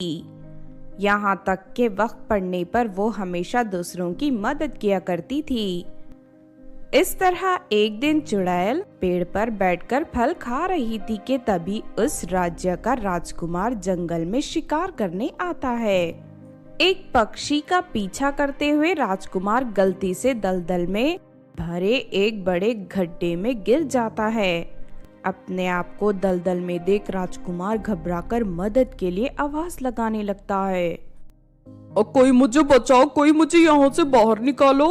यहाँ तक कि वक्त पड़ने पर वो हमेशा दूसरों की मदद किया करती थी। इस तरह एक दिन चुड़ैल पेड़ पर बैठकर फल खा रही थी कि तभी उस राज्य का राजकुमार जंगल में शिकार करने आता है। एक पक्षी का पीछा करते हुए राजकुमार गलती से दलदल में भरे एक बड़े गड्ढे में गिर जाता है। अपने आप को दलदल में देख राजकुमार घबराकर मदद के लिए आवाज लगाने लगता है। कोई मुझे बचाओ, कोई मुझे यहाँ से बाहर निकालो।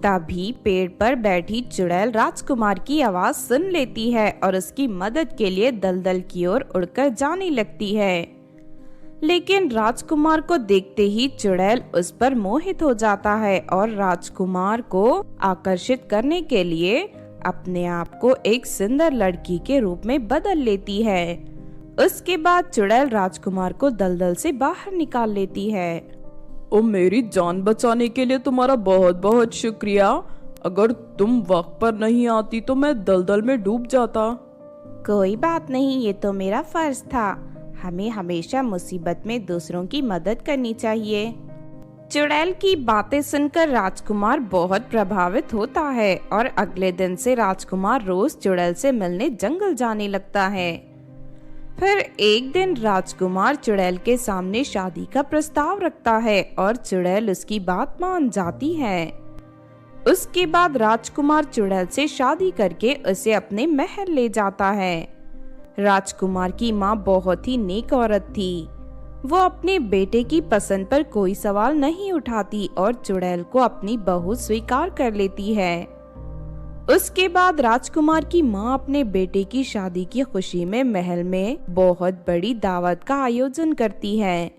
तभी पेड़ पर बैठी चुड़ैल राजकुमार की आवाज सुन लेती है और उसकी मदद के लिए दलदल की ओर उड़कर जाने लगती है। लेकिन राजकुमार को देखते ही चुड़ैल उस पर मोहित हो जाता है और राजकुमार को आकर्षित करने के लिए अपने आप को एक सुंदर लड़की के रूप में बदल लेती है। उसके बाद चुड़ैल राजकुमार को दलदल से बाहर निकाल लेती है। ओ, मेरी जान बचाने के लिए तुम्हारा बहुत बहुत शुक्रिया। अगर तुम वक्त पर नहीं आती तो मैं दलदल में डूब जाता। कोई बात नहीं, ये तो मेरा फर्ज था। हमें हमेशा मुसीबत में दूसरों की मदद करनी चाहिए। चुड़ैल की बातें सुनकर राजकुमार बहुत प्रभावित होता है और अगले दिन से राजकुमार रोज चुड़ैल से मिलने जंगल जाने लगता है। फिर एक दिन राजकुमार चुड़ैल के सामने शादी का प्रस्ताव रखता है और चुड़ैल उसकी बात मान जाती है। उसके बाद राजकुमार चुड़ैल से शादी करके उसे अपने महल ले जाता है। राजकुमार की माँ बहुत ही नेक औरत थी। वो अपने बेटे की पसंद पर कोई सवाल नहीं उठाती और चुड़ैल को अपनी बहू स्वीकार कर लेती है। उसके बाद राजकुमार की माँ अपने बेटे की शादी की खुशी में महल में बहुत बड़ी दावत का आयोजन करती है।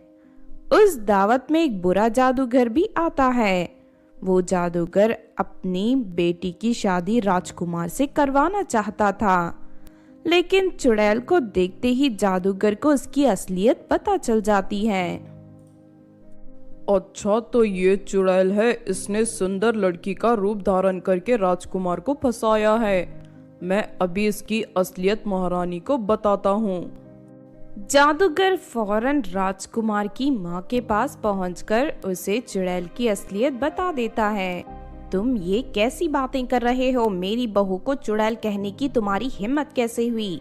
उस दावत में एक बुरा जादूगर भी आता है। वो जादूगर अपनी बेटी की शादी राजकुमार से करवाना चाहता था, लेकिन चुड़ैल को देखते ही जादूगर को उसकी असलियत पता चल जाती है। अच्छा, तो ये चुड़ैल है। इसने सुंदर लड़की का रूप धारण करके राजकुमार को फंसाया है। मैं अभी इसकी असलियत महारानी को बताता हूँ। जादूगर फौरन राजकुमार की माँ के पास पहुंचकर उसे चुड़ैल की असलियत बता देता है। तुम ये कैसी बातें कर रहे हो? मेरी बहू को चुड़ैल कहने की तुम्हारी हिम्मत कैसे हुई?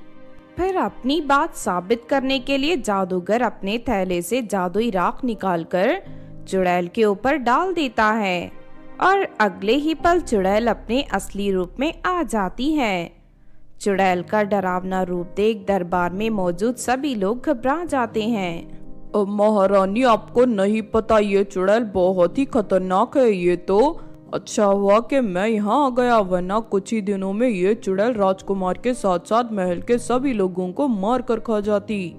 फिर अपनी बात साबित करने के लिए जादूगर अपने थैले से जादुई राख निकालकर चुड़ैल के ऊपर डाल देता है और अगले ही पल चुड़ैल अपने असली रूप में आ जाती है। चुड़ैल का डरावना रूप देख दरबार में मौजूद सभी लोग घबरा जाते हैं। महारानी, आपको नहीं पता, ये चुड़ैल बहुत ही खतरनाक है। ये तो अच्छा हुआ कि मैं यहाँ आ गया, वरना कुछ ही दिनों में ये चुड़ैल राजकुमार के साथ साथ महल के सभी लोगों को मार कर खा जाती।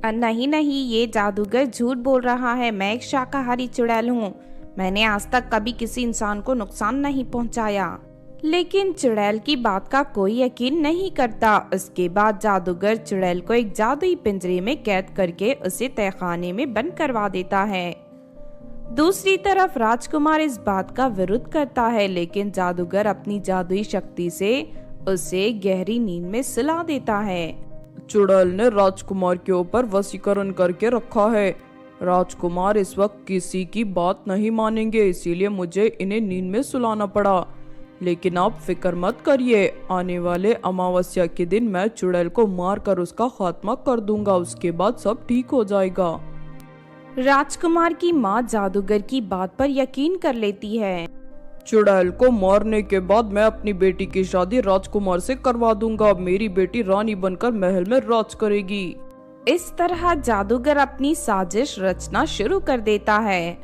नहीं नहीं, ये जादूगर झूठ बोल रहा है। मैं एक शाकाहारी चुड़ैल हूँ। मैंने आज तक कभी किसी इंसान को नुकसान नहीं पहुँचाया। लेकिन चुड़ैल की बात का कोई यकीन नहीं करता। उसके बाद जादूगर चुड़ैल को एक जादुई पिंजरे में कैद करके उसे तहखाने में बंद करवा देता है। दूसरी तरफ राजकुमार इस बात का विरोध करता है, लेकिन जादूगर अपनी जादुई शक्ति से उसे गहरी नींद में सुला देता है। चुड़ैल ने राजकुमार के ऊपर वशीकरण करके रखा है। राजकुमार इस वक्त किसी की बात नहीं मानेंगे, इसीलिए मुझे इन्हें नींद में सुलाना पड़ा। लेकिन आप फिक्र मत करिए, आने वाले अमावस्या के दिन मैं चुड़ैल को मार कर उसका खात्मा कर दूंगा। उसके बाद सब ठीक हो जाएगा। राजकुमार की माँ जादूगर की बात पर यकीन कर लेती है। चुड़ैल को मारने के बाद मैं अपनी बेटी की शादी राजकुमार से करवा दूंगा। मेरी बेटी रानी बनकर महल में राज करेगी। इस तरह जादूगर अपनी साजिश रचना शुरू कर देता है।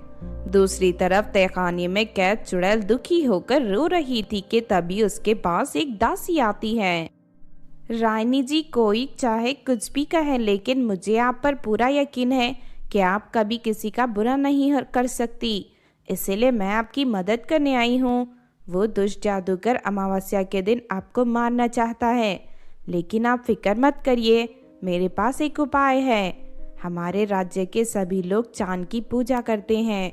दूसरी तरफ तहखाने में कैद चुड़ैल दुखी होकर रो रही थी कि तभी उसके पास एक दासी आती है। रानी जी, कोई चाहे कुछ भी कहे, लेकिन मुझे आप पर पूरा यकीन है कि आप कभी किसी का बुरा नहीं कर सकती, इसीलिए मैं आपकी मदद करने आई हूँ। वो दुष्ट जादूगर अमावस्या के दिन आपको मारना चाहता है, लेकिन आप फिक्र मत करिए, मेरे पास एक उपाय है। हमारे राज्य के सभी लोग चांद की पूजा करते हैं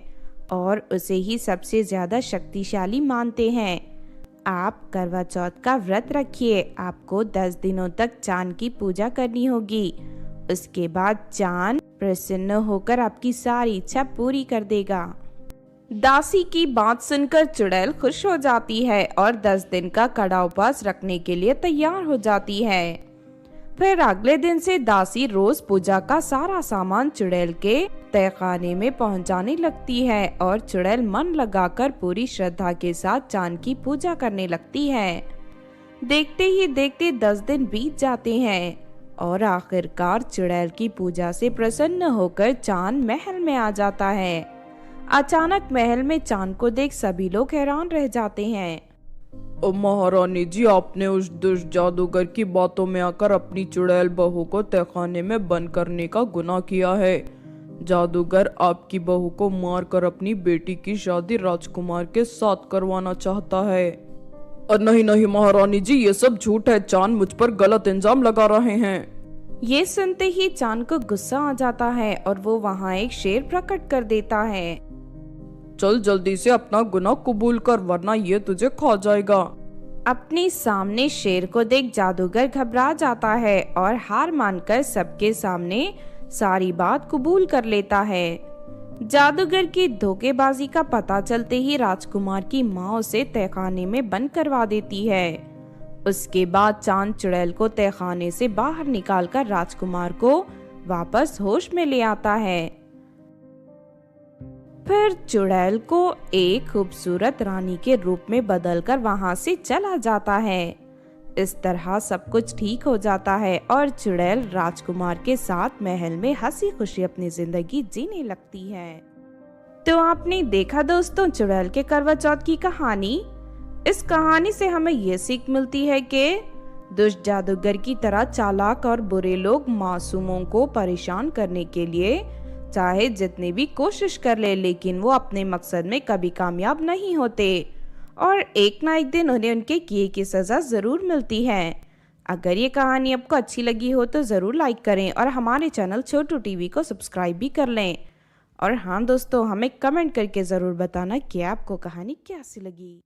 और उसे ही सबसे ज़्यादा शक्तिशाली मानते हैं। आप करवा चौथ का व्रत रखिए। आपको 10 दिनों तक चांद की पूजा करनी होगी उसके बाद चांद प्रसन्न होकर आपकी सारी इच्छा पूरी कर देगा। दासी की बात सुनकर चुड़ैल खुश हो जाती है और 10 दिन का कड़ा उपवास रखने के लिए तैयार हो जाती है। फिर अगले दिन से दासी रोज पूजा का सारा सामान चुड़ैल के तहखाने में पहुंचाने लगती है और चुड़ैल मन लगाकर पूरी श्रद्धा के साथ चांद की पूजा करने लगती है। देखते ही देखते 10 दिन बीत जाते हैं और आखिरकार चुड़ैल की पूजा से प्रसन्न होकर चांद महल में आ जाता है। अचानक महल में चांद को देख सभी लोग हैरान रह जाते हैं। ओ महारानी जी, आपने उस दुष्ट जादूगर की बातों में आकर अपनी चुड़ैल बहू को तहखाने में बंद करने का गुनाह किया है। जादूगर आपकी बहू को मारकर अपनी बेटी की शादी राजकुमार के साथ करवाना चाहता है। और नहीं नहीं महारानी जी, ये सब झूठ है। चांद मुझ पर गलत इल्जाम लगा रहे हैं। ये सुनते ही चांद को गुस्सा आ जाता है और वो वहाँ एक शेर प्रकट कर देता है। चल जल्दी से अपना गुनाह कबूल कर, वरना ये तुझे खा जाएगा। अपने सामने शेर को देख जादूगर घबरा जाता है और हार मानकर सबके सामने सारी बात कबूल कर लेता है। जादूगर की धोखेबाजी का पता चलते ही राजकुमार की माँ उसे तहखाने में बंद करवा देती है। उसके बाद चांद चुड़ैल को तहखाने से बाहर निकालकर राजकुमार को वापस होश में ले आता है। फिर चुड़ैल को एक खूबसूरत रानी के रूप में बदलकर वहां से चला जाता है। इस तरह सब कुछ ठीक हो जाता है और चुड़ैल राजकुमार के साथ महल में हंसी खुशी अपनी जिंदगी जीने लगती है। तो आपने देखा दोस्तों चुड़ैल के करवा चौथ की कहानी। इस कहानी से हमें ये सीख मिलती है कि दुष्ट जादूगर की तरह चालाक और बुरे लोग मासूमों को परेशान करने के लिए चाहे जितनी भी कोशिश कर ले, लेकिन वो अपने मकसद में कभी कामयाब नहीं होते और एक ना एक दिन उन्हें उनके किए की सजा जरूर मिलती है। अगर ये कहानी आपको अच्छी लगी हो तो ज़रूर लाइक करें और हमारे चैनल छोटू टीवी को सब्सक्राइब भी कर लें। और हाँ दोस्तों, हमें कमेंट करके ज़रूर बताना कि आपको कहानी कैसी लगी।